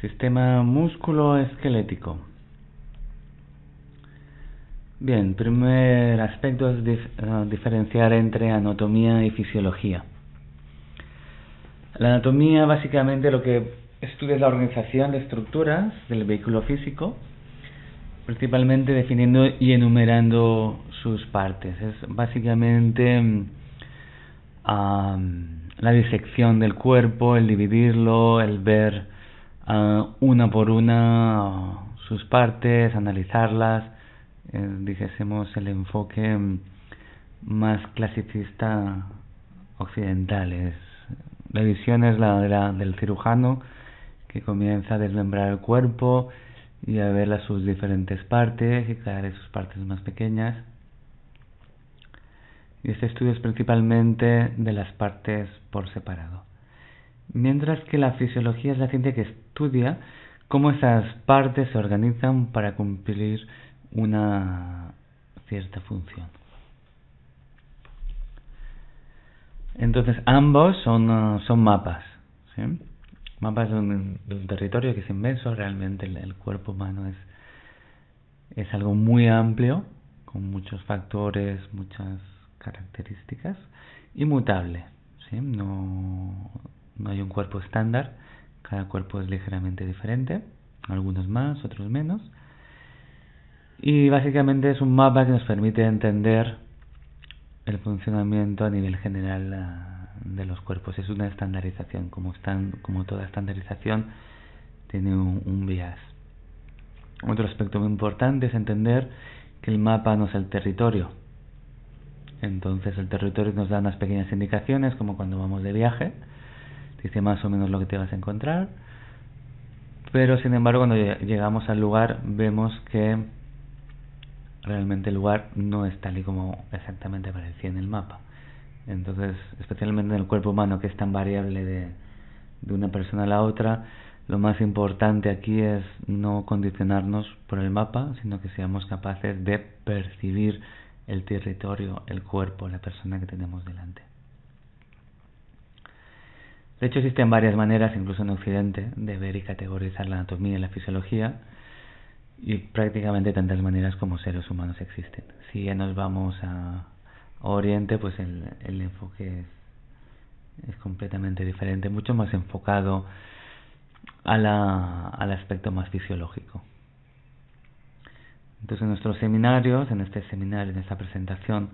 Sistema músculo-esquelético. Bien, primer aspecto es diferenciar entre anatomía y fisiología. La anatomía básicamente lo que estudia es la organización de estructuras del vehículo físico, principalmente definiendo y enumerando sus partes. Es básicamente la disección del cuerpo, el dividirlo, el ver una por una sus partes, analizarlas. Dijésemos el enfoque más clasicista occidental. La visión es la del cirujano, que comienza a desmembrar el cuerpo y a ver sus diferentes partes y cada vez sus partes más pequeñas. Y este estudio es principalmente de las partes por separado. Mientras que la fisiología es la ciencia que estudia cómo esas partes se organizan para cumplir una cierta función. Entonces ambos son mapas, ¿sí? Mapas de un territorio que es inmenso. Realmente el cuerpo humano es algo muy amplio, con muchos factores, muchas características, y mutable, ¿sí? No hay un cuerpo estándar. Cada cuerpo es ligeramente diferente, algunos más, otros menos. Y básicamente es un mapa que nos permite entender el funcionamiento a nivel general de los cuerpos. Es una estandarización. Como toda estandarización, tiene un bias. Otro aspecto muy importante es entender que el mapa no es el territorio. Entonces el territorio nos da unas pequeñas indicaciones, como cuando vamos de viaje, dice más o menos lo que te vas a encontrar, pero sin embargo cuando llegamos al lugar vemos que realmente el lugar no es tal y como exactamente aparecía en el mapa. Entonces, especialmente en el cuerpo humano, que es tan variable de una persona a la otra, lo más importante aquí es no condicionarnos por el mapa, sino que seamos capaces de percibir el territorio, el cuerpo, la persona que tenemos delante. De hecho, existen varias maneras, incluso en Occidente, de ver y categorizar la anatomía y la fisiología, y prácticamente tantas maneras como seres humanos existen. Si ya nos vamos a Oriente, pues el enfoque es completamente diferente, mucho más enfocado al aspecto más fisiológico. Entonces, en nuestros seminarios, en este seminario, en esta presentación,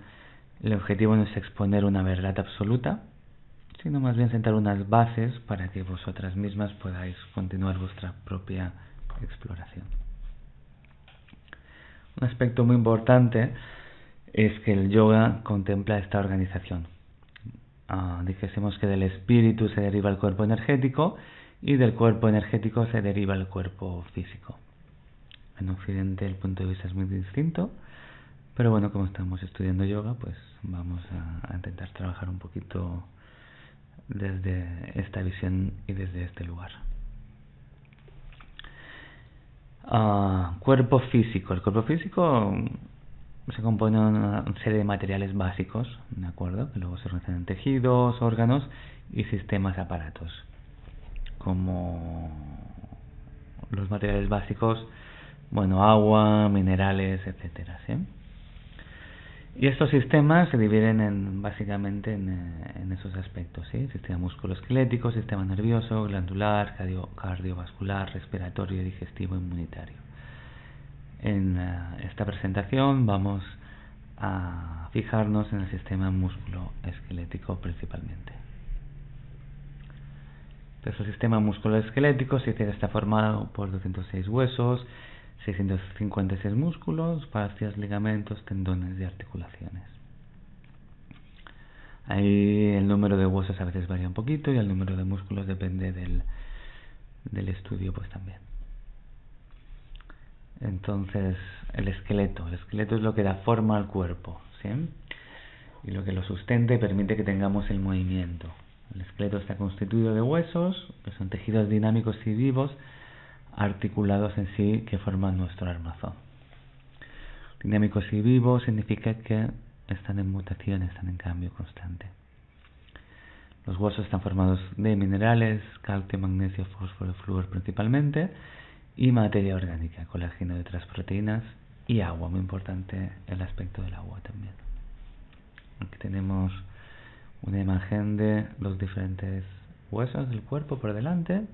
el objetivo no es exponer una verdad absoluta, sino más bien sentar unas bases para que vosotras mismas podáis continuar vuestra propia exploración. Un aspecto muy importante es que el yoga contempla esta organización. Dijésemos que del espíritu se deriva el cuerpo energético y del cuerpo energético se deriva el cuerpo físico. En Occidente el punto de vista es muy distinto, pero bueno, como estamos estudiando yoga, pues vamos a intentar trabajar un poquito desde esta visión y desde este lugar. Cuerpo físico. El cuerpo físico se compone de una serie de materiales básicos, ¿de acuerdo? Que luego se organizan en tejidos, órganos y sistemas aparatos. Como los materiales básicos, agua, minerales, etcétera, ¿sí? Y estos sistemas se dividen básicamente en esos aspectos, ¿sí? Sistema musculoesquelético, sistema nervioso, glandular, cardiovascular, respiratorio, digestivo, inmunitario. En esta presentación vamos a fijarnos en el sistema musculoesquelético principalmente. Entonces, el sistema musculoesquelético está formado por 206 huesos, 656 músculos, fascias, ligamentos, tendones y articulaciones. Ahí el número de huesos a veces varía un poquito y el número de músculos depende del estudio, pues también. Entonces, el esqueleto es lo que da forma al cuerpo, ¿sí? Y lo que lo sustenta y permite que tengamos el movimiento. El esqueleto está constituido de huesos, que son tejidos dinámicos y vivos, articulados en sí, que forman nuestro armazón. Dinámicos y vivos significa que están en mutación, están en cambio constante. Los huesos están formados de minerales, calcio, magnesio, fósforo, flúor principalmente, y materia orgánica, colágeno y otras proteínas, y agua, muy importante el aspecto del agua también. Aquí tenemos una imagen de los diferentes huesos del cuerpo por delante,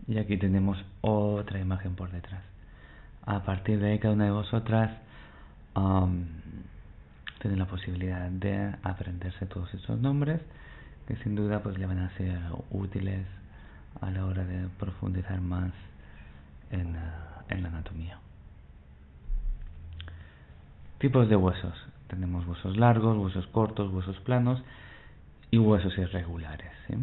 y aquí tenemos otra imagen por detrás. A partir de ahí, cada una de vosotras tiene la posibilidad de aprenderse todos estos nombres, que sin duda pues le van a ser útiles a la hora de profundizar más en la anatomía. Tipos de huesos. Tenemos huesos largos, huesos cortos, huesos planos y huesos irregulares, ¿sí?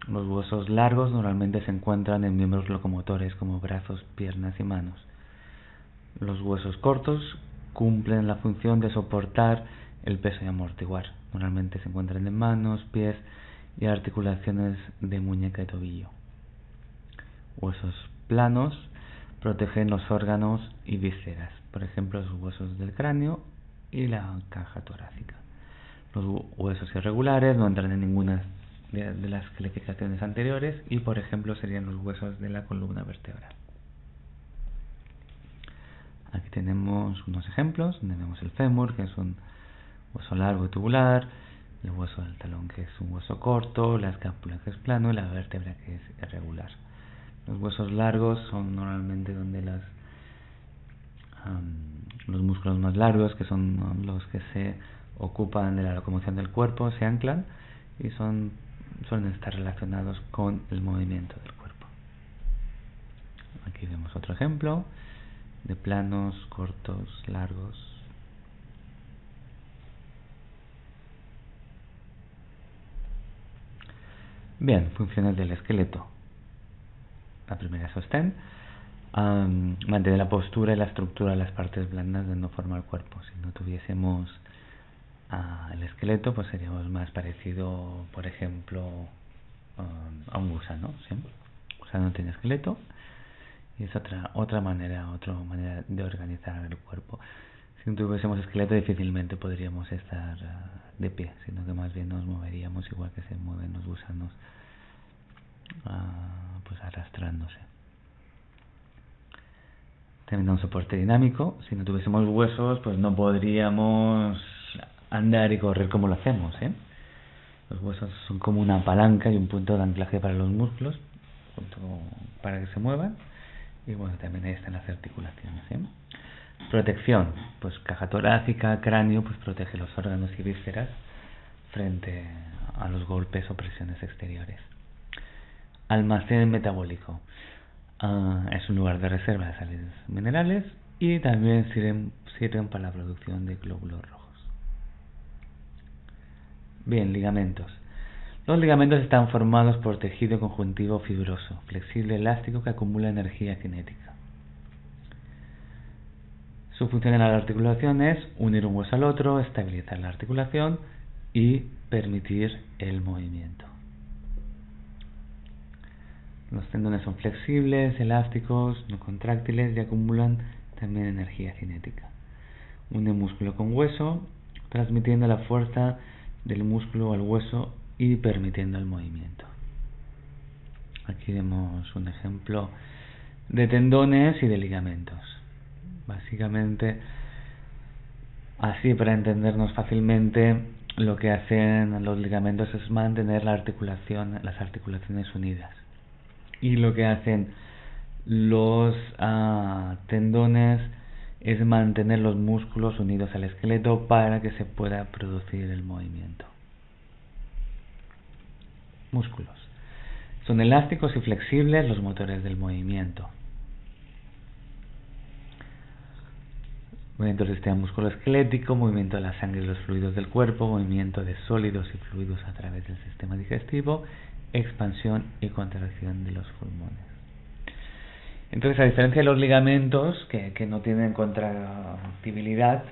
Los huesos largos normalmente se encuentran en miembros locomotores como brazos, piernas y manos. Los huesos cortos cumplen la función de soportar el peso y amortiguar. Normalmente se encuentran en manos, pies y articulaciones de muñeca y tobillo. Huesos planos protegen los órganos y vísceras, por ejemplo los huesos del cráneo y la caja torácica. Los huesos irregulares no entran en ninguna de las calificaciones anteriores y, por ejemplo, serían los huesos de la columna vertebral. Aquí tenemos unos ejemplos. Tenemos el fémur, que es un hueso largo y tubular, el hueso del talón, que es un hueso corto, la escápula, que es plano, y la vértebra, que es irregular. Los huesos largos son normalmente donde los músculos más largos, que son los que se ocupan de la locomoción del cuerpo, se anclan y suelen estar relacionados con el movimiento del cuerpo. Aquí vemos otro ejemplo de planos, cortos, largos. Bien, funciones del esqueleto. La primera, sostén. Mantener la postura y la estructura de las partes blandas de no formar cuerpo. Si no tuviésemos el esqueleto, pues seríamos más parecido, por ejemplo, a un gusano, ¿sí? Un gusano no tiene esqueleto y es otra manera de organizar el cuerpo. Si no tuviésemos esqueleto, difícilmente podríamos estar de pie, sino que más bien nos moveríamos igual que se mueven los gusanos, pues arrastrándose. También un soporte dinámico. Si no tuviésemos huesos, pues no podríamos andar y correr como lo hacemos, ¿eh? Los huesos son como una palanca y un punto de anclaje para los músculos, para que se muevan. Y bueno, también ahí están las articulaciones, ¿eh? Protección, pues caja torácica, cráneo, pues protege los órganos y vísceras frente a los golpes o presiones exteriores. Almacén metabólico. Es un lugar de reserva de sales minerales y también sirven para la producción de glóbulos rojos. Bien, ligamentos. Los ligamentos están formados por tejido conjuntivo fibroso, flexible, elástico, que acumula energía cinética. Su función en la articulación es unir un hueso al otro, estabilizar la articulación y permitir el movimiento. Los tendones son flexibles, elásticos, no contráctiles y acumulan también energía cinética. Une músculo con hueso, transmitiendo la fuerza del músculo al hueso y permitiendo el movimiento. Aquí vemos un ejemplo de tendones y de ligamentos. Básicamente, así para entendernos fácilmente, lo que hacen los ligamentos es mantener las articulaciones unidas. Y lo que hacen los tendones es mantener los músculos unidos al esqueleto para que se pueda producir el movimiento. Músculos. Son elásticos y flexibles los motores del movimiento. Movimiento del sistema musculoesquelético, movimiento de la sangre y los fluidos del cuerpo, movimiento de sólidos y fluidos a través del sistema digestivo, expansión y contracción de los pulmones. Entonces, a diferencia de los ligamentos, que no tienen contractibilidad,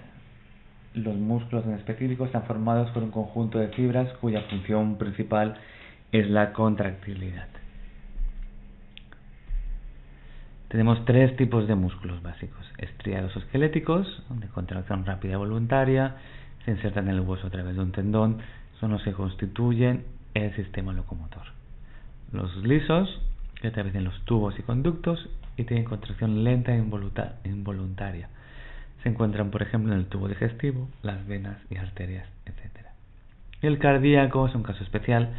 los músculos en específico están formados por un conjunto de fibras cuya función principal es la contractilidad. Tenemos tres tipos de músculos básicos: estriados o esqueléticos, de contracción rápida y voluntaria, se insertan en el hueso a través de un tendón, son los que constituyen el sistema locomotor. Los lisos, que atraviesan los tubos y conductos y tienen contracción lenta e involuntaria. Se encuentran, por ejemplo, en el tubo digestivo, las venas y arterias, etc. Y el cardíaco es un caso especial,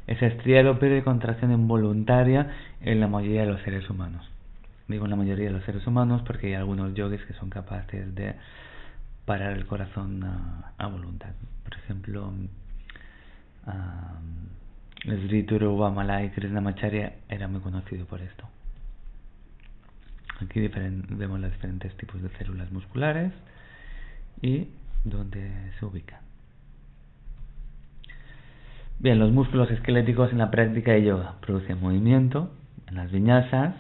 es estriado pero de contracción involuntaria en la mayoría de los seres humanos. Digo en la mayoría de los seres humanos porque hay algunos yogis que son capaces de parar el corazón a voluntad. Por ejemplo, Sri Tiruvannamalai Krishnamacharya era muy conocido por esto. Aquí vemos los diferentes tipos de células musculares y dónde se ubican. Bien, los músculos esqueléticos en la práctica de yoga producen movimiento en las vinyasas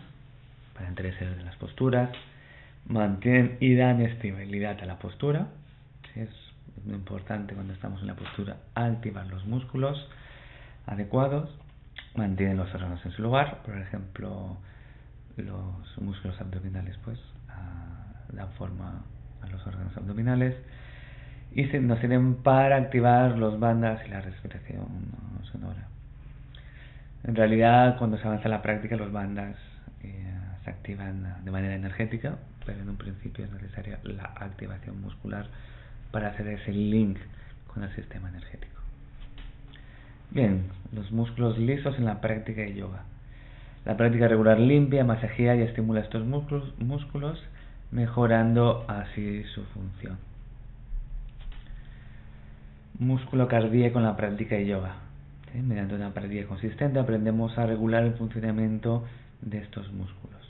para enderezar las posturas, mantienen y dan estabilidad a la postura. ¿Sí? Es muy importante cuando estamos en la postura activar los músculos adecuados, mantienen los órganos en su lugar, por ejemplo los músculos abdominales pues dan forma a los órganos abdominales y nos sirven para activar los bandhas y la respiración sonora. En realidad, cuando se avanza la práctica, los bandhas se activan de manera energética, pero en un principio es necesaria la activación muscular para hacer ese link con el sistema energético. Bien, los músculos lisos en la práctica de yoga. La práctica regular limpia, masajea y estimula estos músculos, mejorando así su función. Músculo cardíaco en la práctica de yoga. ¿Sí? Mediante una práctica consistente aprendemos a regular el funcionamiento de estos músculos.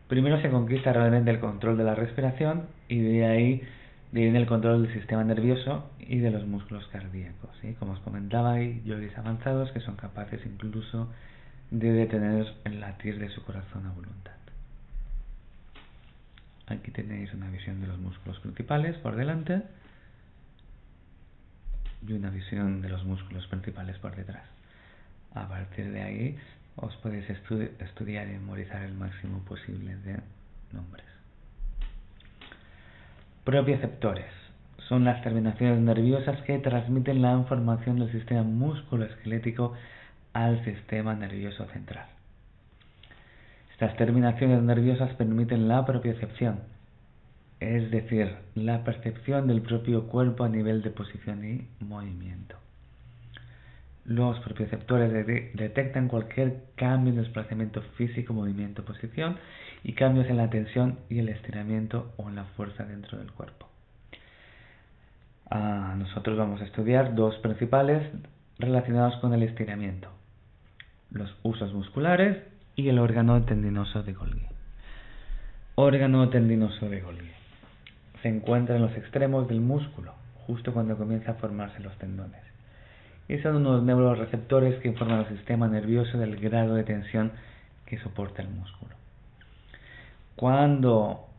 Primero se conquista realmente el control de la respiración y de ahí viene el control del sistema nervioso y de los músculos cardíacos. ¿Sí? Como os comentaba, hay yogis avanzados que son capaces incluso de detener el latir de su corazón a voluntad. Aquí tenéis una visión de los músculos principales por delante y una visión de los músculos principales por detrás. A partir de ahí os podéis estudiar y memorizar el máximo posible de nombres. Propioceptores son las terminaciones nerviosas que transmiten la información del sistema musculoesquelético al sistema nervioso central. Estas terminaciones nerviosas permiten la propiocepción, es decir, la percepción del propio cuerpo a nivel de posición y movimiento. Los propioceptores detectan cualquier cambio en desplazamiento físico, movimiento, posición y cambios en la tensión y el estiramiento o en la fuerza dentro del cuerpo. Nosotros vamos a estudiar dos principales relacionados con el estiramiento: los usos musculares y el órgano tendinoso de Golgi. Órgano tendinoso de Golgi se encuentra en los extremos del músculo, justo cuando comienza a formarse los tendones. Y son unos neuroreceptores que informan al sistema nervioso del grado de tensión que soporta el músculo. Cuando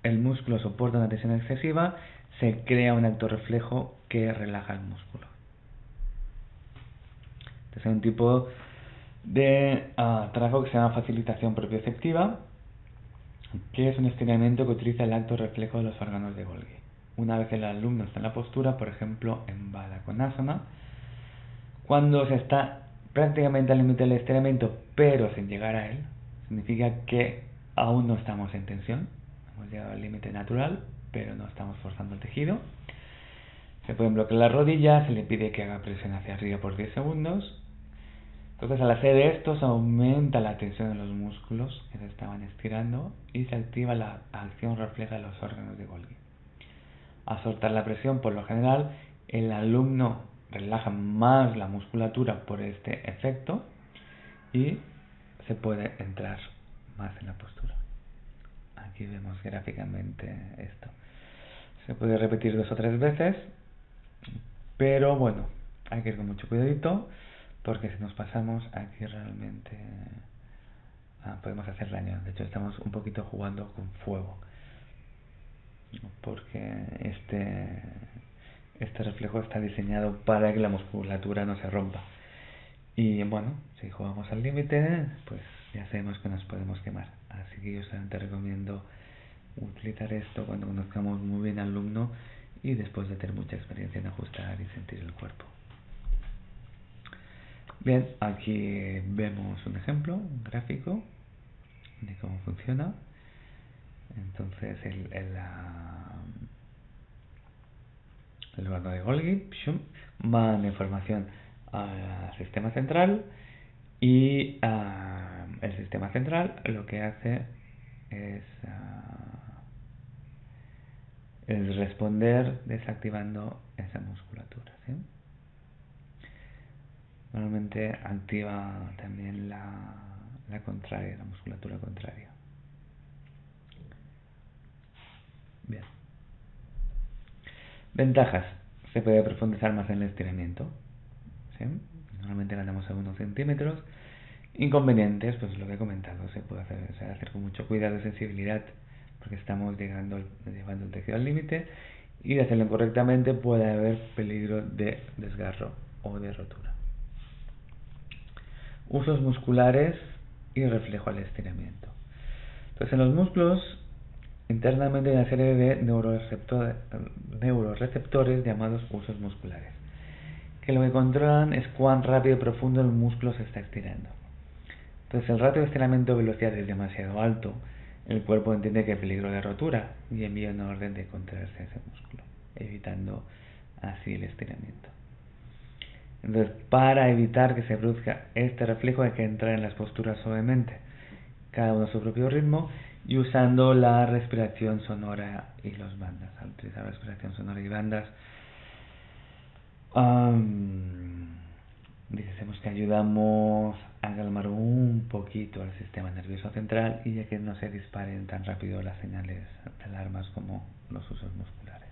el músculo soporta una tensión excesiva, se crea un acto reflejo que relaja el músculo. Este es un tipo de trabajo que se llama facilitación propioceptiva, que es un estiramiento que utiliza el acto reflejo de los órganos de Golgi. Una vez el alumno está en la postura, por ejemplo en Baddha Konasana, cuando se está prácticamente al límite del estiramiento pero sin llegar a él, significa que aún no estamos en tensión, hemos llegado al límite natural pero no estamos forzando el tejido. Se pueden bloquear las rodillas, se le pide que haga presión hacia arriba por 10 segundos. Entonces, al hacer esto se aumenta la tensión en los músculos que se estaban estirando y se activa la acción refleja de los órganos de Golgi. Al soltar la presión, por lo general, el alumno relaja más la musculatura por este efecto y se puede entrar más en la postura. Aquí vemos gráficamente esto. Se puede repetir 2 o 3 veces, pero bueno, hay que ir con mucho cuidadito, porque si nos pasamos aquí realmente podemos hacer daño. De hecho, estamos un poquito jugando con fuego, porque este reflejo está diseñado para que la musculatura no se rompa. Y bueno, si jugamos al límite, pues ya sabemos que nos podemos quemar. Así que yo solamente recomiendo utilizar esto cuando conozcamos muy bien al alumno y después de tener mucha experiencia en ajustar y sentir el cuerpo. Bien, aquí vemos un ejemplo, un gráfico de cómo funciona. Entonces el órgano de Golgi manda información al sistema central y el sistema central lo que hace es responder desactivando esa musculatura, ¿sí? Normalmente activa también la contraria, la musculatura contraria. Bien. Ventajas. Se puede profundizar más en el estiramiento, ¿sí? Normalmente ganamos algunos centímetros. Inconvenientes, pues lo que he comentado, se puede hacer con mucho cuidado y sensibilidad, porque estamos llevando el tejido al límite, y de hacerlo incorrectamente puede haber peligro de desgarro o de rotura. Usos musculares y reflejo al estiramiento. Entonces, en los músculos internamente hay una serie de neuroreceptores llamados usos musculares, que lo que controlan es cuán rápido y profundo el músculo se está estirando. Entonces, el ratio de estiramiento de velocidad es demasiado alto, el cuerpo entiende que hay peligro de rotura y envía una orden de contraerse ese músculo, evitando así el estiramiento. Entonces, para evitar que se produzca este reflejo hay que entrar en las posturas suavemente, cada uno a su propio ritmo, y usando la respiración sonora y los bandas. Al utilizar la respiración sonora y bandas, dijésemos que ayudamos a calmar un poquito al sistema nervioso central y ya que no se disparen tan rápido las señales de alarmas como los usos musculares.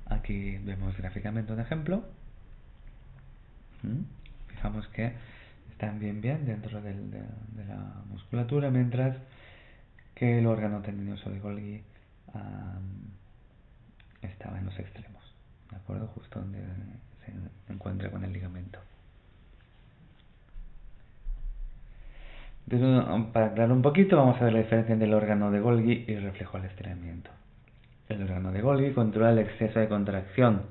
Aquí vemos gráficamente un ejemplo. Fijamos que están bien dentro de la musculatura, mientras que el órgano tendinoso de Golgi estaba en los extremos, ¿de acuerdo? Justo donde se encuentra con el ligamento. Entonces, para aclarar un poquito, vamos a ver la diferencia entre el órgano de Golgi y el reflejo al estiramiento. El órgano de Golgi controla el exceso de contracción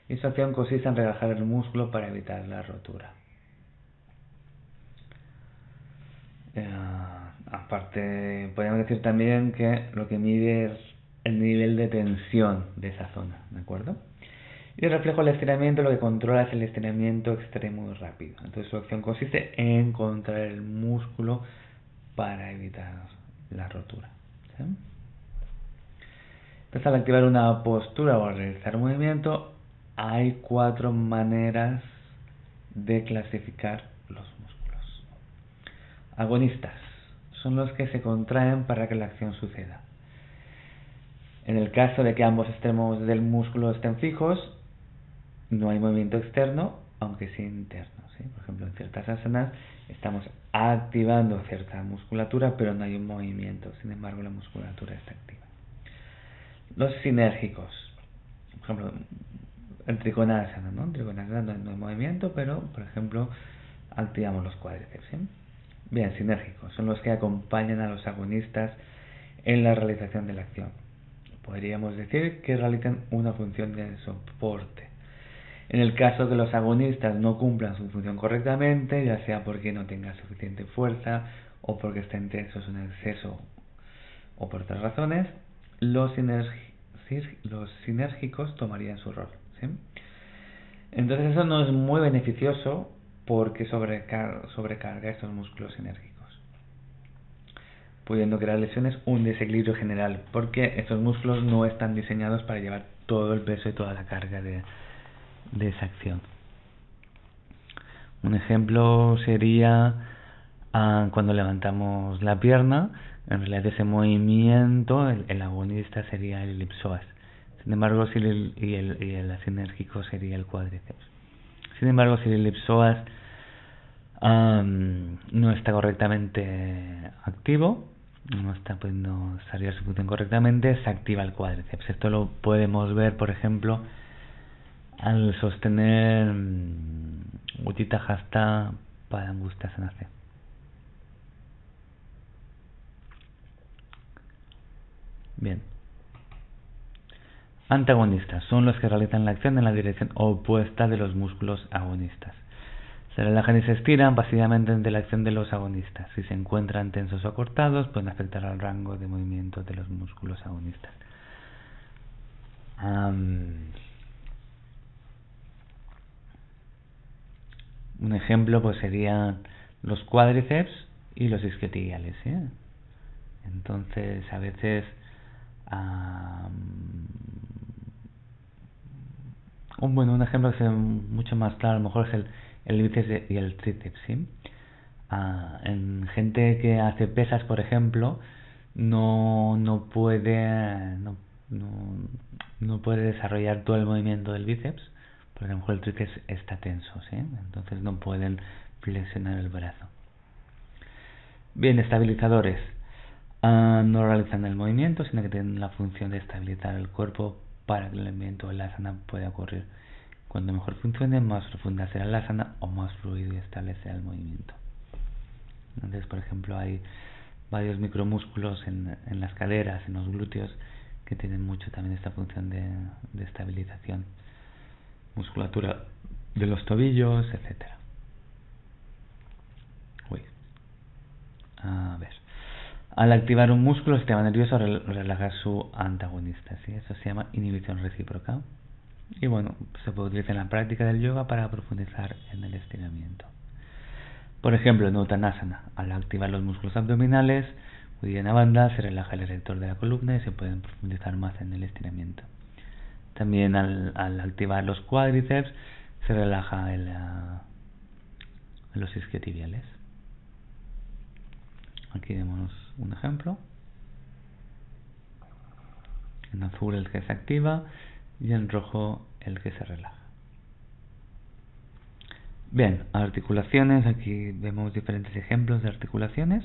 y su acción consiste en relajar el músculo para evitar la rotura. Aparte, podemos decir también que lo que mide es el nivel de tensión de esa zona, ¿de acuerdo? Y el reflejo al estiramiento lo que controla es el estiramiento extremo y rápido. Entonces su acción consiste en contraer el músculo para evitar la rotura, ¿sí? Entonces, al activar una postura o al realizar un movimiento, hay 4 maneras de clasificar los músculos. Agonistas son los que se contraen para que la acción suceda. En el caso de que ambos extremos del músculo estén fijos, no hay movimiento externo, aunque sí interno, ¿sí? Por ejemplo, en ciertas asanas estamos activando cierta musculatura, pero no hay un movimiento, sin embargo la musculatura está activa. Los sinérgicos, por ejemplo, el trikonasana, ¿no? En trikonasana no hay movimiento, pero por ejemplo activamos los cuádriceps, ¿sí? Bien, sinérgicos son los que acompañan a los agonistas en la realización de la acción. Podríamos decir que realizan una función de soporte. En el caso que los agonistas no cumplan su función correctamente, ya sea porque no tengan suficiente fuerza o porque estén tensos en exceso o por otras razones, los sinérgicos tomarían su rol, ¿sí? Entonces eso no es muy beneficioso porque sobrecarga estos músculos sinérgicos, pudiendo crear lesiones, un desequilibrio general, porque estos músculos no están diseñados para llevar todo el peso y toda la carga de esa acción. Un ejemplo sería cuando levantamos la pierna. En realidad ese movimiento, el agonista sería el elipsoas. Sin embargo, el sinérgico sería el cuádriceps. Sin embargo, si el elipsoas no está correctamente activo, no está pudiendo salir su función correctamente, se activa el cuádriceps. Esto lo podemos ver, por ejemplo, al sostener Utthita Hasta Padangusthasana C. Bien. antagonistas son los que realizan la acción en la dirección opuesta de los músculos agonistas. Se relajan y se estiran pasivamente ante la acción de los agonistas. Si se encuentran tensos o acortados, pueden afectar al rango de movimiento de los músculos agonistas. Un ejemplo pues serían los cuádriceps y los isquiotibiales, ¿sí? Entonces a veces un ejemplo que es mucho más claro a lo mejor es el bíceps y el tríceps, ¿sí? En gente que hace pesas, por ejemplo, no puede desarrollar todo el movimiento del bíceps, porque a lo mejor el tríceps está tenso, ¿sí? Entonces no pueden flexionar el brazo. Bien, estabilizadores. No realizan el movimiento, sino que tienen la función de estabilizar el cuerpo para que el movimiento de la asana pueda ocurrir. Cuando mejor funcione, más profunda será la asana o más fluido y estable será el movimiento. Entonces, por ejemplo, hay varios micromúsculos en las caderas, en los glúteos, que tienen mucho también esta función de estabilización. Musculatura de los tobillos, etcétera. A ver. Al activar un músculo, el sistema nervioso relaja su antagonista, ¿sí? Eso se llama inhibición recíproca. Y bueno, se puede utilizar en la práctica del yoga para profundizar en el estiramiento. Por ejemplo, en Uttanasana, al activar los músculos abdominales, Uddiyana Bandha, se relaja el erector de la columna y se pueden profundizar más en el estiramiento. También al activar los cuádriceps, se relaja los isquiotibiales. Aquí vemos un ejemplo. En azul el que se activa y en rojo el que se relaja. Bien, articulaciones. Aquí vemos diferentes ejemplos de articulaciones.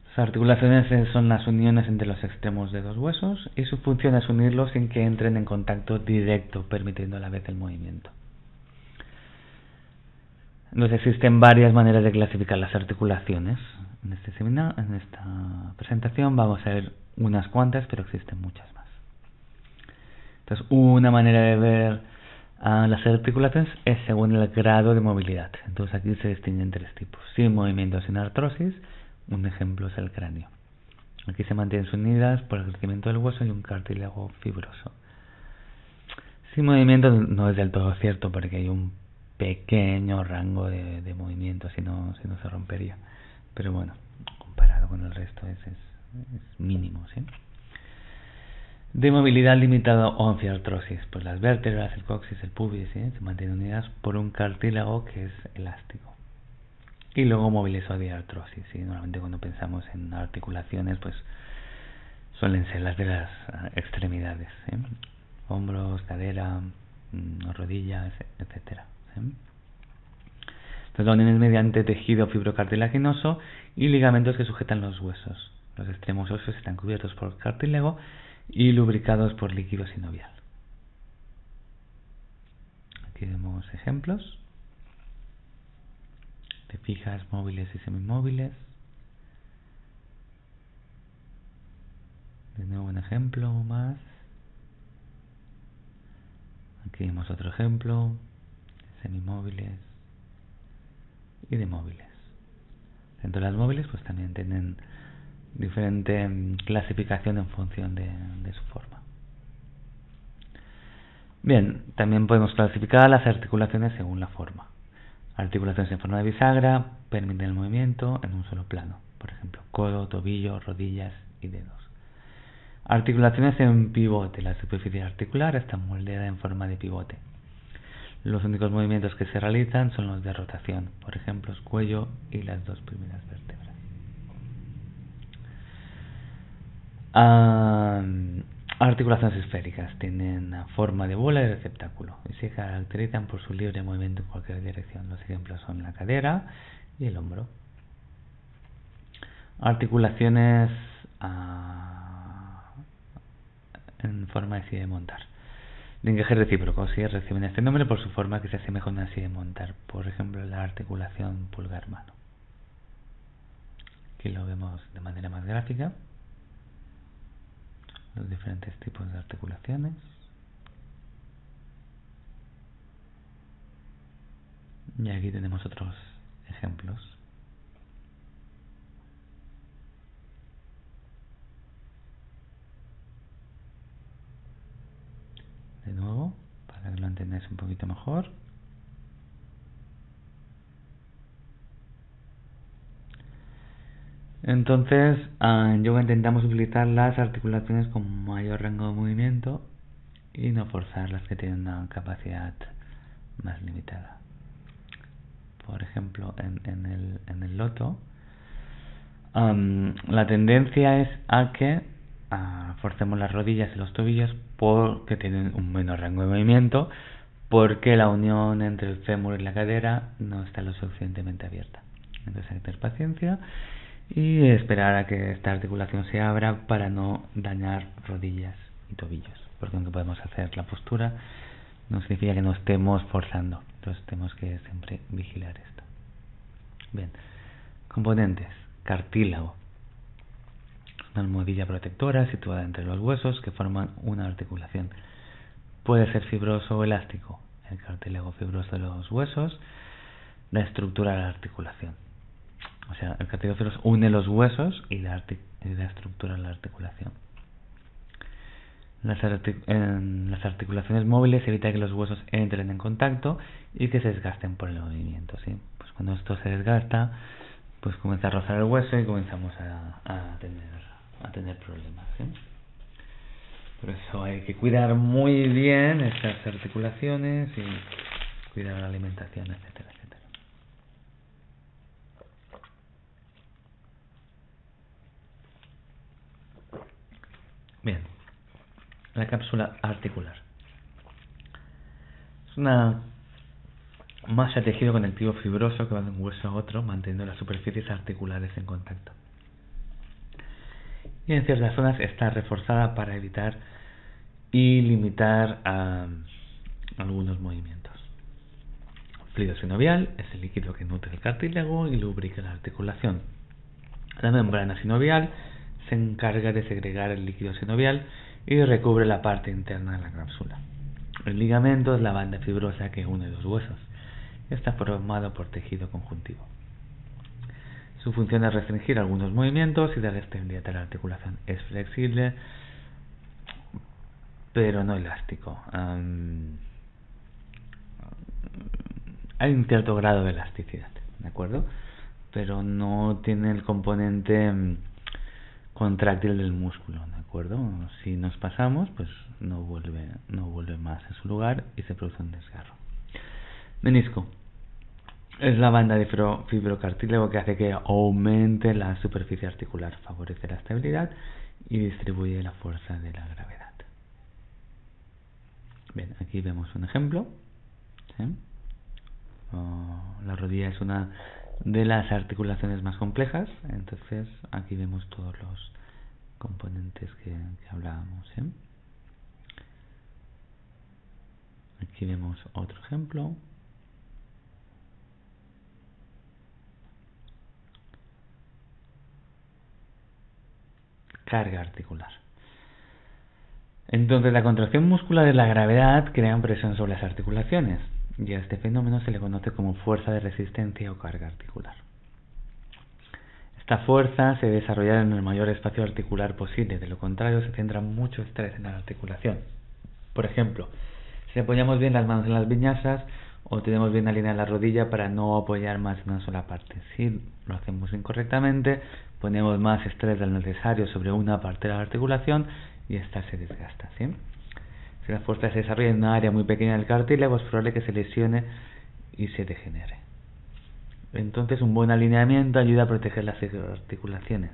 Las articulaciones son las uniones entre los extremos de dos huesos y su función es unirlos sin que entren en contacto directo, permitiendo a la vez el movimiento. Entonces existen varias maneras de clasificar las articulaciones. En esta presentación vamos a ver unas cuantas, pero existen muchas más. Entonces, una manera de ver las articulaciones es según el grado de movilidad. Entonces aquí se distinguen tres tipos: sin movimiento, sin artrosis. Un ejemplo es el cráneo. Aquí se mantienen unidas por el crecimiento del hueso y un cartílago fibroso. Sin movimiento no es del todo cierto, porque hay un pequeño rango de movimiento, si no se rompería. Pero bueno, comparado con el resto es mínimo, ¿sí? De movilidad limitada o anfiartrosis, pues las vértebras, el coxis, el pubis, ¿sí? Se mantienen unidas por un cartílago que es elástico. Y luego móviles o diartrosis, ¿sí? Normalmente cuando pensamos en articulaciones, pues suelen ser las de las extremidades, ¿sí? Hombros, cadera, rodillas, etcétera, ¿sí? Entonces la unión es mediante tejido fibrocartilaginoso y ligamentos que sujetan los huesos. Los extremos óseos están cubiertos por cartílago y lubricados por líquido sinovial. Aquí vemos ejemplos de fijas, móviles y semimóviles. De nuevo un ejemplo más. Aquí vemos otro ejemplo de semimóviles y de móviles. Dentro de las móviles pues también tienen diferente clasificación en función de su forma. Bien, también podemos clasificar las articulaciones según la forma. Articulaciones en forma de bisagra permiten el movimiento en un solo plano, por ejemplo, codo, tobillo, rodillas y dedos. Articulaciones en pivote. La superficie articular está moldeada en forma de pivote. Los únicos movimientos que se realizan son los de rotación, por ejemplo, el cuello y las dos primeras vértebras. Articulaciones esféricas tienen forma de bola y receptáculo y se caracterizan por su libre movimiento en cualquier dirección. Los ejemplos son la cadera y el hombro. Articulaciones en forma de silla de montar. Linkaje recíproco, sí, reciben este nombre por su forma que se asemeja a una silla de montar. Por ejemplo, la articulación pulgar-mano. Aquí lo vemos de manera más gráfica. los diferentes tipos de articulaciones. Y aquí tenemos otros ejemplos. De nuevo, para que lo entendáis un poquito mejor. Entonces, en yoga intentamos utilizar las articulaciones con mayor rango de movimiento y no forzar las que tienen una capacidad más limitada. Por ejemplo, en el loto, la tendencia es a que forcemos las rodillas y los tobillos porque tienen un menor rango de movimiento, porque la unión entre el fémur y la cadera no está lo suficientemente abierta. Entonces hay que tener paciencia y esperar a que esta articulación se abra para no dañar rodillas y tobillos, porque aunque podemos hacer la postura, no significa que no estemos forzando. Entonces tenemos que siempre vigilar esto. Bien, componentes: cartílago, una almohadilla protectora situada entre los huesos que forman una articulación. Puede ser fibroso o elástico. El cartílago fibroso de los huesos da estructura a la articulación. O sea, el cartílago fibroso une los huesos y da estructura a la articulación. En las articulaciones móviles evita que los huesos entren en contacto y que se desgasten por el movimiento, ¿sí? Pues cuando esto se desgasta, pues comienza a rozar el hueso y comenzamos a tener problemas, ¿sí? Por eso hay que cuidar muy bien estas articulaciones y cuidar la alimentación, etcétera, etcétera. Bien, la cápsula articular es una masa de tejido conectivo fibroso que va de un hueso a otro, manteniendo las superficies articulares en contacto. Y en ciertas zonas está reforzada para evitar y limitar algunos movimientos. Fluido sinovial es el líquido que nutre el cartílago y lubrica la articulación. La membrana sinovial se encarga de segregar el líquido sinovial y recubre la parte interna de la cápsula. El ligamento es la banda fibrosa que une los huesos. Está formado por tejido conjuntivo. Su función es restringir algunos movimientos y dar estabilidad a la articulación. Es flexible, pero no elástico. Hay un cierto grado de elasticidad, ¿de acuerdo? Pero no tiene el componente contráctil del músculo, ¿de acuerdo? Si nos pasamos, pues no vuelve más a su lugar y se produce un desgarro. Menisco es la banda de fibrocartílago que hace que aumente la superficie articular, favorece la estabilidad y distribuye la fuerza de la gravedad. Bien, aquí vemos un ejemplo, ¿sí? La rodilla es una de las articulaciones más complejas, entonces aquí vemos todos los componentes que hablábamos, ¿sí? Aquí vemos otro ejemplo. Carga articular. Entonces, la contracción muscular de la gravedad crea presión sobre las articulaciones, y a este fenómeno se le conoce como fuerza de resistencia o carga articular. Esta fuerza se desarrolla en el mayor espacio articular posible, de lo contrario se centra mucho estrés en la articulación. Por ejemplo, si apoyamos bien las manos en las viñasas o tenemos bien alineada la rodilla para no apoyar más en una sola parte. Si lo hacemos incorrectamente, ponemos más estrés del necesario sobre una parte de la articulación y esta se desgasta, ¿sí? Si la fuerza se desarrolla en una área muy pequeña del cartílago, es probable que se lesione y se degenere. Entonces, un buen alineamiento ayuda a proteger las articulaciones.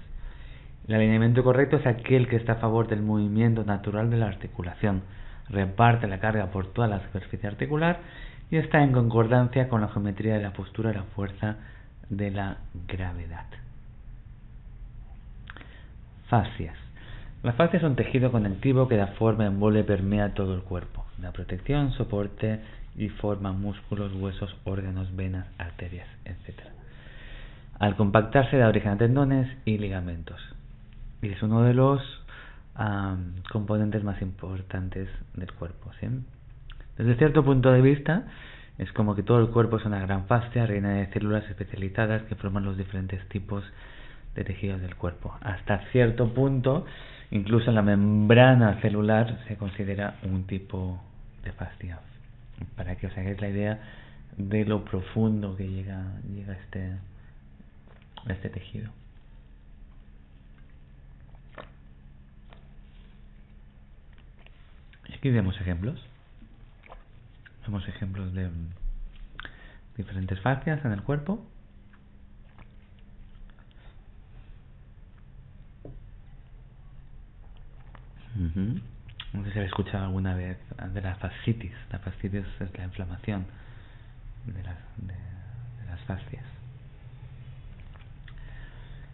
El alineamiento correcto es aquel que está a favor del movimiento natural de la articulación, reparte la carga por toda la superficie articular y está en concordancia con la geometría de la postura y la fuerza de la gravedad. Fascias. La fascia es un tejido conectivo que da forma, envuelve y permea todo el cuerpo. Da protección, soporte y forma músculos, huesos, órganos, venas, arterias, etc. Al compactarse da origen a tendones y ligamentos. Y es uno de los componentes más importantes del cuerpo, ¿sí? Desde cierto punto de vista, es como que todo el cuerpo es una gran fascia llena de células especializadas que forman los diferentes tipos de tejidos del cuerpo. Hasta cierto punto, incluso la membrana celular se considera un tipo de fascia, para que os hagáis la idea de lo profundo que llega este tejido. Y aquí vemos ejemplos. Vemos ejemplos de diferentes fascias en el cuerpo. No sé si habéis escuchado alguna vez de la fascitis. La fascitis es la inflamación de las fascias.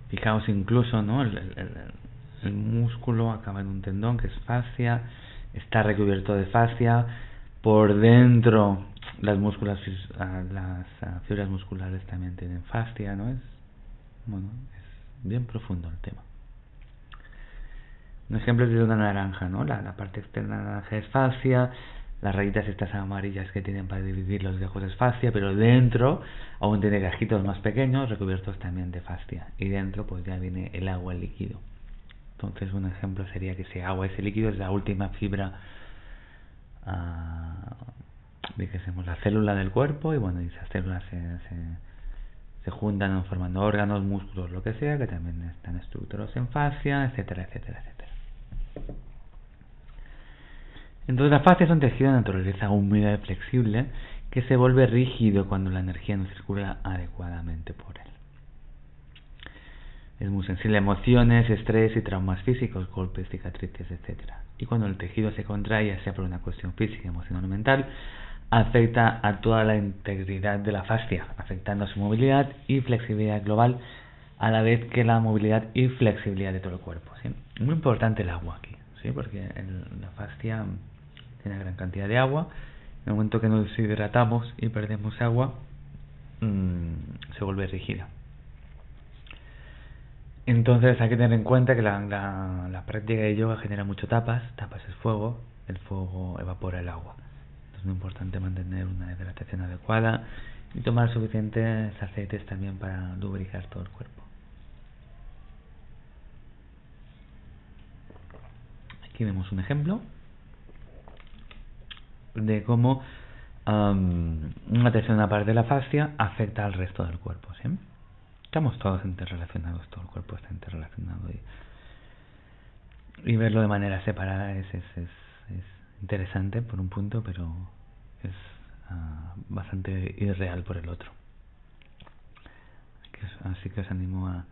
Fijaos incluso, ¿no? El músculo acaba en un tendón que es fascia, está recubierto de fascia. Por dentro las fibras musculares también tienen fascia, ¿no? Es bien profundo el tema. Un ejemplo es de una naranja, ¿no? La parte externa de la naranja es fascia, las rayitas estas amarillas que tienen para dividir los gajos es fascia, pero dentro aún tiene gajitos más pequeños recubiertos también de fascia. Y dentro pues ya viene el agua, el líquido. Entonces un ejemplo sería que ese agua, ese líquido es la última fibra, dijésemos, la célula del cuerpo, y bueno, y esas células se juntan formando órganos, músculos, lo que sea, que también están estructurados en fascia, etcétera, etcétera, etcétera. Entonces la fascia es un tejido de naturaleza húmeda y flexible que se vuelve rígido cuando la energía no circula adecuadamente por él. Es muy sensible a emociones, estrés y traumas físicos, golpes, cicatrices, etcétera. Y cuando el tejido se contrae, ya sea por una cuestión física, emocional o mental, afecta a toda la integridad de la fascia, afectando su movilidad y flexibilidad global, a la vez que la movilidad y flexibilidad de todo el cuerpo, ¿sí? Muy importante el agua aquí, ¿sí? Porque la fascia tiene una gran cantidad de agua. En el momento que nos deshidratamos y perdemos agua, se vuelve rígida. Entonces hay que tener en cuenta que la práctica de yoga genera mucho tapas es fuego, el fuego evapora el agua. Entonces es muy importante mantener una hidratación adecuada y tomar suficientes aceites también para lubricar todo el cuerpo. Aquí vemos un ejemplo de cómo una tercera parte de la fascia afecta al resto del cuerpo, ¿sí? Estamos todos interrelacionados, todo el cuerpo está interrelacionado, y verlo de manera separada es interesante por un punto, pero es bastante irreal por el otro. Así que os animo a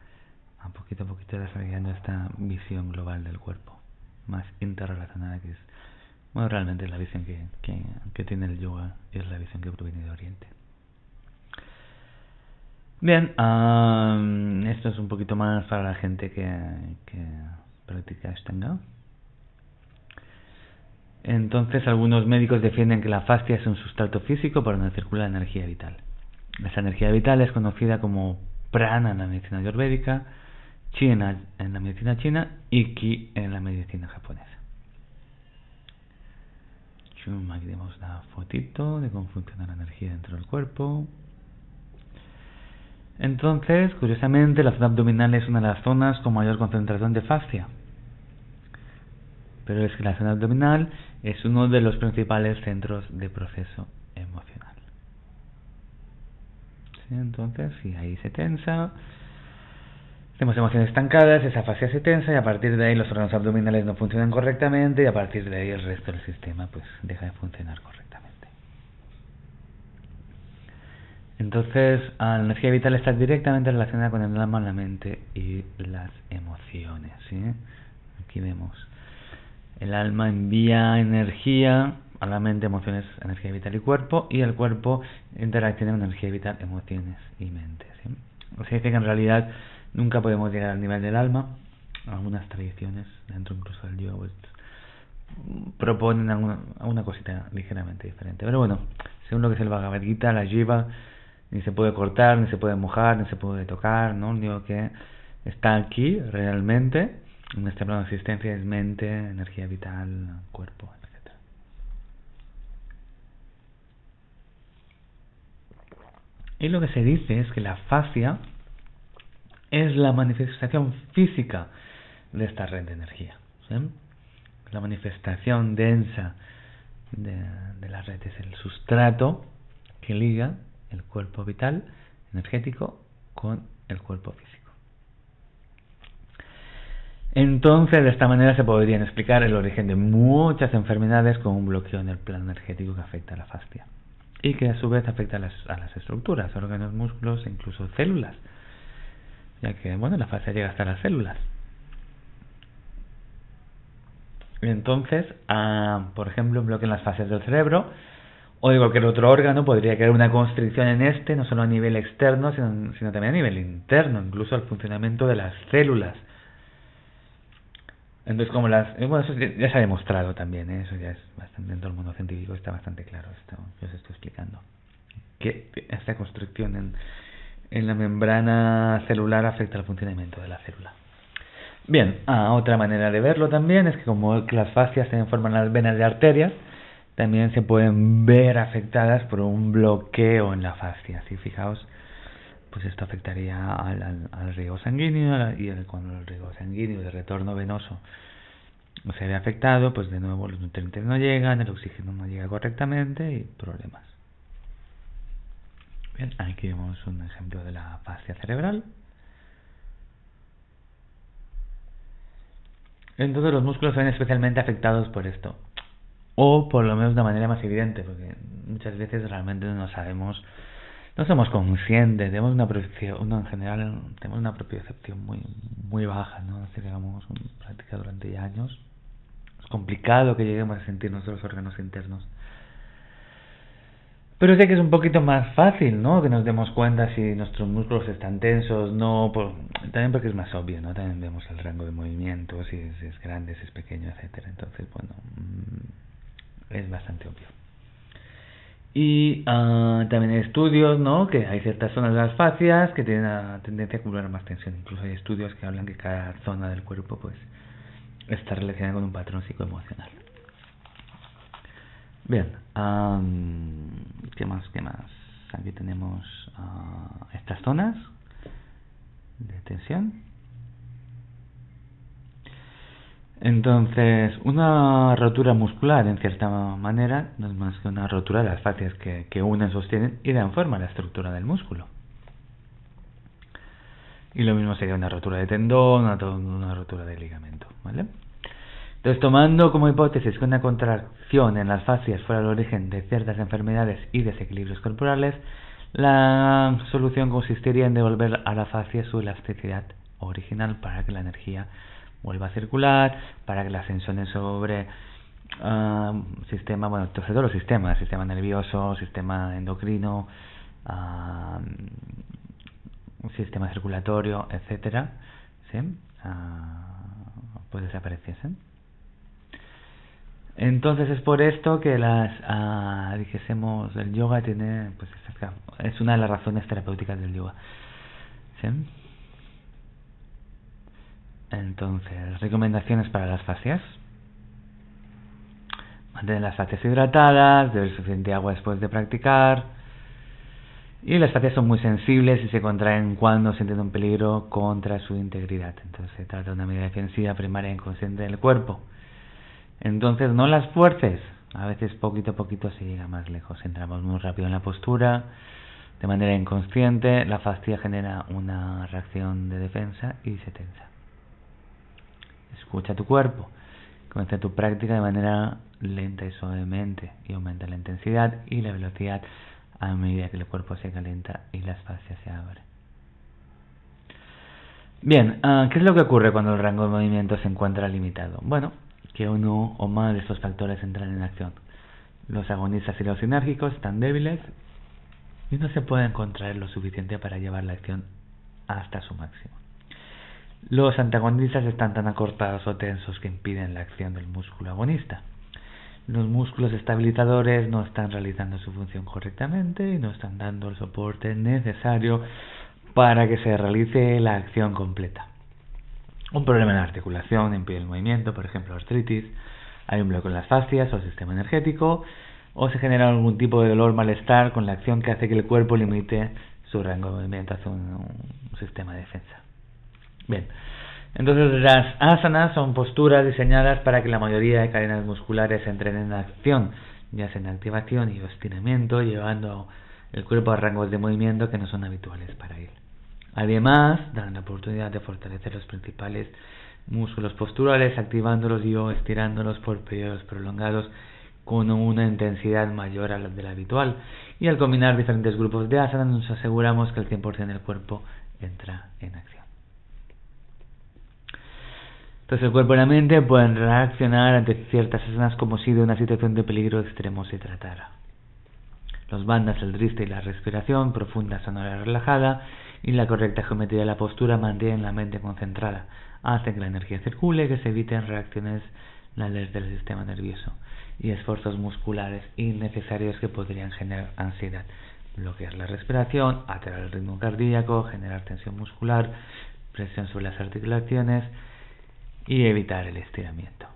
poquito a poquito desarrollando esta visión global del cuerpo, más interrelacionada, que es, bueno, realmente es la visión que tiene el yoga, y es la visión que proviene de Oriente. Bien, esto es un poquito más para la gente que practica Ashtanga. Entonces, algunos médicos defienden que la fascia es un sustrato físico por donde circula la energía vital. Esa energía vital es conocida como prana en la medicina ayurvédica, chi en la medicina china y ki en la medicina japonesa. Aquí tenemos la fotito de cómo funciona la energía dentro del cuerpo. Entonces, curiosamente, la zona abdominal es una de las zonas con mayor concentración de fascia. Pero es que la zona abdominal es uno de los principales centros de proceso emocional. ¿Sí? Entonces, si ahí se tensa, tenemos emociones estancadas, esa fascia se tensa, y a partir de ahí los órganos abdominales no funcionan correctamente, y a partir de ahí el resto del sistema pues deja de funcionar correctamente. Entonces, la energía vital está directamente relacionada con el alma, la mente y las emociones, ¿sí? Aquí vemos, el alma envía energía a la mente, emociones, energía vital y cuerpo, y el cuerpo interacciona con energía vital, emociones y mente, ¿sí? O sea, dice que en realidad nunca podemos llegar al nivel del alma. Algunas tradiciones, dentro incluso del yoga, pues, proponen alguna cosita ligeramente diferente. Pero bueno, según lo que es el Bhagavad Gita, la Jiva ni se puede cortar, ni se puede mojar, ni se puede tocar, ¿no? Digo que está aquí realmente, En este plano de existencia es mente, energía vital, cuerpo, etc. Y lo que se dice es que la fascia es la manifestación física de esta red de energía, ¿sí? La manifestación densa de la red es el sustrato que liga el cuerpo vital, energético, con el cuerpo físico. Entonces, de esta manera se podrían explicar el origen de muchas enfermedades con un bloqueo en el plano energético que afecta a la fascia y que a su vez afecta a las estructuras, órganos, músculos e incluso células, ya que la fascia llega hasta las células. Entonces, por ejemplo, un bloqueo en las fascias del cerebro o de cualquier otro órgano podría crear una constricción en este, no solo a nivel externo, sino también a nivel interno, incluso al funcionamiento de las células. Entonces, como eso ya se ha demostrado también, eso ya es bastante, dentro del mundo científico está bastante claro esto que os estoy explicando. Que esta constricción en la membrana celular afecta al funcionamiento de la célula. Bien, otra manera de verlo también es que como las fascias se forman las venas de arterias, también se pueden ver afectadas por un bloqueo en la fascia. Si fijaos, pues esto afectaría al riego sanguíneo y cuando el riego sanguíneo de retorno venoso se ve afectado, pues de nuevo los nutrientes no llegan, el oxígeno no llega correctamente y problemas. Bien, aquí vemos un ejemplo de la fascia cerebral. Entonces los músculos son especialmente afectados por esto, o por lo menos de una manera más evidente, porque muchas veces realmente no sabemos, no somos conscientes, tenemos una percepción, en general tenemos una propiocepción muy baja, ¿no? Si digamos práctica durante ya años, es complicado que lleguemos a sentir nuestros órganos internos. Pero sé que es un poquito más fácil, ¿no? Que nos demos cuenta si nuestros músculos están tensos, no, también porque es más obvio, ¿no? También vemos el rango de movimiento, si es grande, si es pequeño, etcétera. Entonces, es bastante obvio. Y también hay estudios, ¿no? Que hay ciertas zonas de las fascias que tienen la tendencia a acumular más tensión. Incluso hay estudios que hablan que cada zona del cuerpo, pues, está relacionada con un patrón psicoemocional. Bien, ¿qué más? Aquí tenemos estas zonas de tensión. Entonces, una rotura muscular, en cierta manera, no es más que una rotura de las fascias que unen, sostienen y dan forma a la estructura del músculo. Y lo mismo sería una rotura de tendón, una rotura de ligamento, ¿vale? Entonces, tomando como hipótesis que una contracción en las fascias fuera el origen de ciertas enfermedades y desequilibrios corporales, la solución consistiría en devolver a la fascia su elasticidad original para que la energía vuelva a circular, para que las tensiones sobre todos los sistemas, sistema nervioso, sistema endocrino, sistema circulatorio, etcétera, ¿sí? Pues desapareciesen. Entonces es por esto que dijésemos, el yoga tiene, pues es una de las razones terapéuticas del yoga, ¿sí? Entonces, recomendaciones para las fascias: mantener las fascias hidratadas, beber suficiente agua después de practicar, y las fascias son muy sensibles y se contraen cuando sienten un peligro contra su integridad. Entonces se trata de una medida defensiva primaria e inconsciente del cuerpo. Entonces no las fuerces, a veces poquito a poquito se llega más lejos. Entramos muy rápido en la postura, de manera inconsciente, la fascia genera una reacción de defensa y se tensa. Escucha tu cuerpo, comienza tu práctica de manera lenta y suavemente y aumenta la intensidad y la velocidad a medida que el cuerpo se calienta y las fascias se abren. Bien, ¿qué es lo que ocurre cuando el rango de movimiento se encuentra limitado? Bueno, que uno o más de estos factores entran en acción. Los agonistas y los sinérgicos están débiles y no se pueden contraer lo suficiente para llevar la acción hasta su máximo. Los antagonistas están tan acortados o tensos que impiden la acción del músculo agonista. Los músculos estabilizadores no están realizando su función correctamente y no están dando el soporte necesario para que se realice la acción completa. Un problema en la articulación impide el movimiento, por ejemplo artritis, hay un bloqueo en las fascias o el sistema energético, o se genera algún tipo de dolor, malestar con la acción que hace que el cuerpo limite su rango de movimiento hacia un sistema de defensa. Bien, entonces las asanas son posturas diseñadas para que la mayoría de cadenas musculares entren en acción, ya sea en activación y estiramiento, llevando el cuerpo a rangos de movimiento que no son habituales para él. Además, dan la oportunidad de fortalecer los principales músculos posturales, activándolos y o estirándolos por periodos prolongados con una intensidad mayor a la de la habitual. Y al combinar diferentes grupos de asanas nos aseguramos que el 100% del cuerpo entra en acción. Entonces el cuerpo y la mente pueden reaccionar ante ciertas asanas como si de una situación de peligro extremo se tratara. Los bandhas, el drishti y la respiración profunda, sonora, relajada y la correcta geometría de la postura mantienen la mente concentrada, hacen que la energía circule, que se eviten reacciones del sistema nervioso y esfuerzos musculares innecesarios que podrían generar ansiedad, bloquear la respiración, alterar el ritmo cardíaco, generar tensión muscular, presión sobre las articulaciones y evitar el estiramiento.